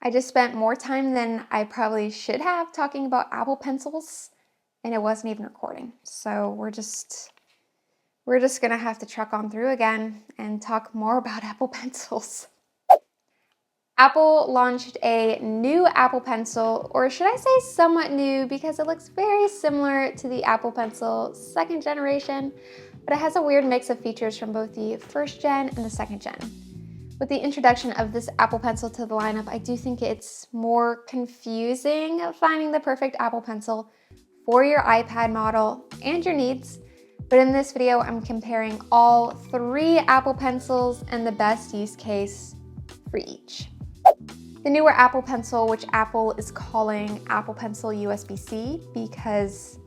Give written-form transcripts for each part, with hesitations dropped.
I just spent more time than I probably should have talking about Apple Pencils, and it wasn't even recording. So we're just gonna have to truck on through again and talk more about Apple Pencils. Apple launched a new Apple Pencil, or should I say somewhat new, because it looks very similar to the Apple Pencil 2nd generation, but it has a weird mix of features from both the 1st gen and the 2nd gen. With the introduction of this Apple Pencil to the lineup, I do think it's more confusing finding the perfect Apple Pencil for your iPad model and your needs. But in this video, I'm comparing all 3 Apple Pencils and the best use case for each. The newer Apple Pencil, which Apple is calling Apple Pencil USB-C because,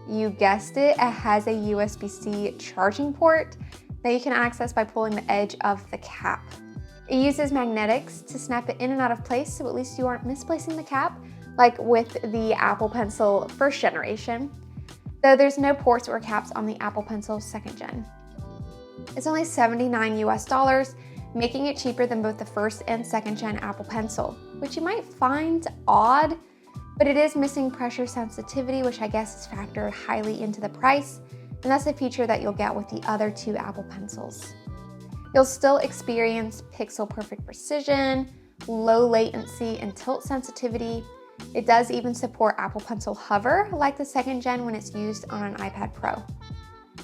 you guessed it, it has a USB-C charging port that you can access by pulling the edge of the cap. It uses magnetics to snap it in and out of place, so at least you aren't misplacing the cap, like with the Apple Pencil 1st generation, though there's no ports or caps on the Apple Pencil 2nd gen. It's only $79 US, making it cheaper than both the 1st and 2nd gen Apple Pencil, which you might find odd, but it is missing pressure sensitivity, which I guess is factored highly into the price, and that's a feature that you'll get with the other 2 Apple Pencils. You'll still experience pixel perfect precision, low latency, and tilt sensitivity. It does even support Apple Pencil Hover, like the 2nd gen when it's used on an iPad Pro.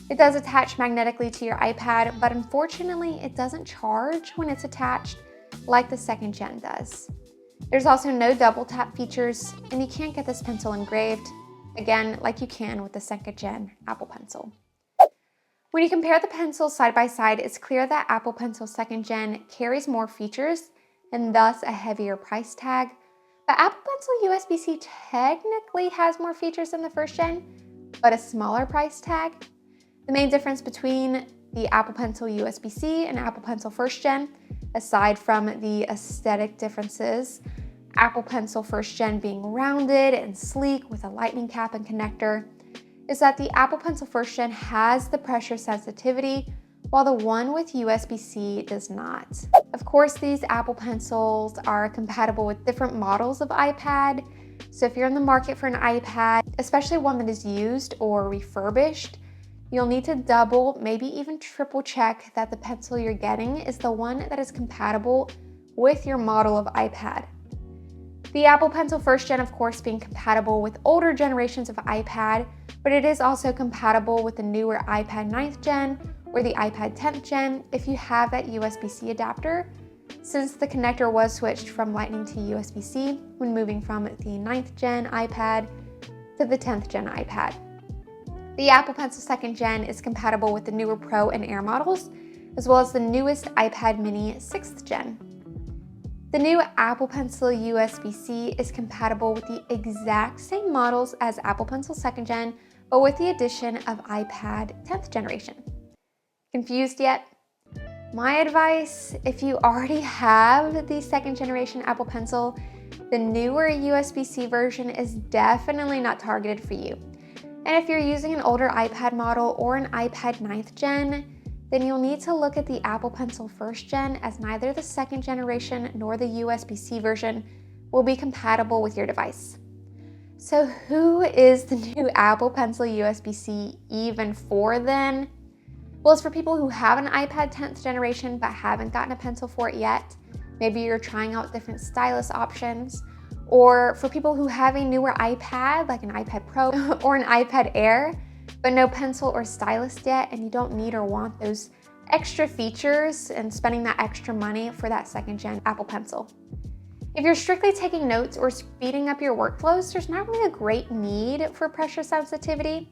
It does attach magnetically to your iPad, but unfortunately it doesn't charge when it's attached like the 2nd gen does. There's also no double tap features, and you can't get this pencil engraved, again, like you can with the 2nd gen Apple Pencil. When you compare the pencils side by side, it's clear that Apple Pencil 2nd gen carries more features and thus a heavier price tag, but Apple Pencil USB-C technically has more features than the 1st gen, but a smaller price tag. The main difference between the Apple Pencil USB-C and Apple Pencil 1st gen, aside from the aesthetic differences, Apple Pencil 1st gen being rounded and sleek with a lightning cap and connector, is that the Apple Pencil 1st gen has the pressure sensitivity, while the one with USB-C does not. Of course, these Apple Pencils are compatible with different models of iPad, so if you're in the market for an iPad, especially one that is used or refurbished, you'll need to double, maybe even triple check that the pencil you're getting is the one that is compatible with your model of iPad. The Apple Pencil 1st gen, of course, being compatible with older generations of iPad, but it is also compatible with the newer iPad 9th gen or the iPad 10th gen if you have that USB-C adapter, since the connector was switched from Lightning to USB-C when moving from the 9th gen iPad to the 10th gen iPad. The Apple Pencil 2nd gen is compatible with the newer Pro and Air models, as well as the newest iPad mini 6th gen. The new Apple Pencil USB-C is compatible with the exact same models as Apple Pencil 2nd gen, but with the addition of iPad 10th generation. Confused yet? My advice, if you already have the 2nd generation Apple Pencil, the newer USB-C version is definitely not targeted for you. And if you're using an older iPad model or an iPad 9th gen, then you'll need to look at the Apple Pencil 1st gen, as neither the 2nd generation nor the USB-C version will be compatible with your device. So who is the new Apple Pencil USB-C even for then? Well, it's for people who have an iPad 10th generation but haven't gotten a pencil for it yet. Maybe you're trying out different stylus options, or for people who have a newer iPad, like an iPad Pro or an iPad Air, but no pencil or stylus yet, and you don't need or want those extra features and spending that extra money for that 2nd gen Apple Pencil. If you're strictly taking notes or speeding up your workflows, there's not really a great need for pressure sensitivity.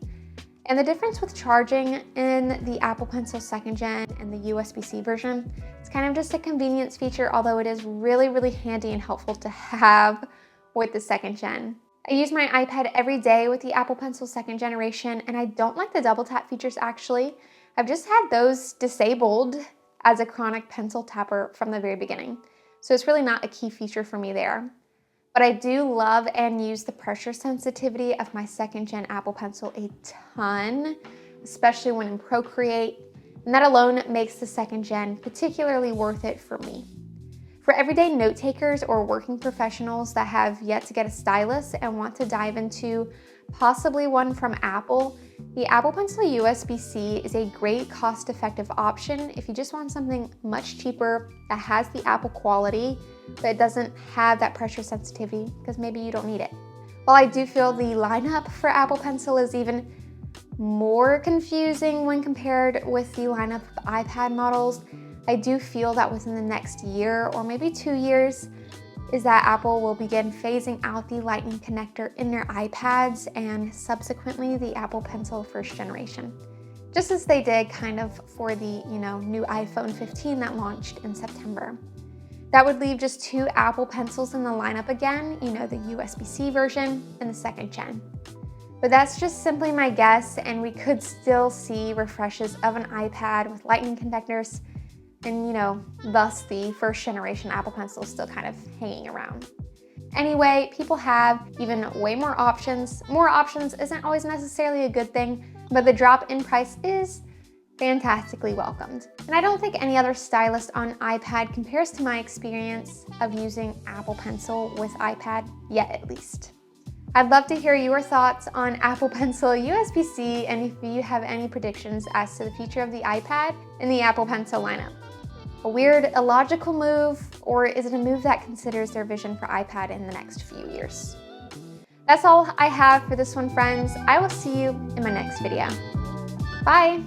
And the difference with charging in the Apple Pencil 2nd gen and the USB-C version, it's kind of just a convenience feature, although it is really, really handy and helpful to have with the 2nd gen. I use my iPad every day with the Apple Pencil 2nd generation, and I don't like the double tap features actually. I've just had those disabled as a chronic pencil tapper from the very beginning. So it's really not a key feature for me there. But I do love and use the pressure sensitivity of my 2nd gen Apple Pencil a ton, especially when in Procreate, and that alone makes the 2nd gen particularly worth it for me. For everyday note takers or working professionals that have yet to get a stylus and want to dive into possibly one from Apple, the Apple Pencil USB-C is a great cost-effective option if you just want something much cheaper that has the Apple quality, but it doesn't have that pressure sensitivity because maybe you don't need it. While I do feel the lineup for Apple Pencil is even more confusing when compared with the lineup of iPad models, I do feel that within the next year or maybe 2 years is that Apple will begin phasing out the Lightning connector in their iPads and subsequently the Apple Pencil first generation, just as they did kind of for the new iPhone 15 that launched in September. That would leave just 2 Apple Pencils in the lineup again, the USB-C version and the 2nd gen. But that's just simply my guess, and we could still see refreshes of an iPad with Lightning connectors and, thus the first generation Apple Pencil still kind of hanging around. Anyway, people have even way more options. More options isn't always necessarily a good thing, but the drop in price is fantastically welcomed. And I don't think any other stylus on iPad compares to my experience of using Apple Pencil with iPad, yet at least. I'd love to hear your thoughts on Apple Pencil USB-C and if you have any predictions as to the future of the iPad and the Apple Pencil lineup. A weird, illogical move, or is it a move that considers their vision for iPad in the next few years? That's all I have for this one, friends. I will see you in my next video. Bye!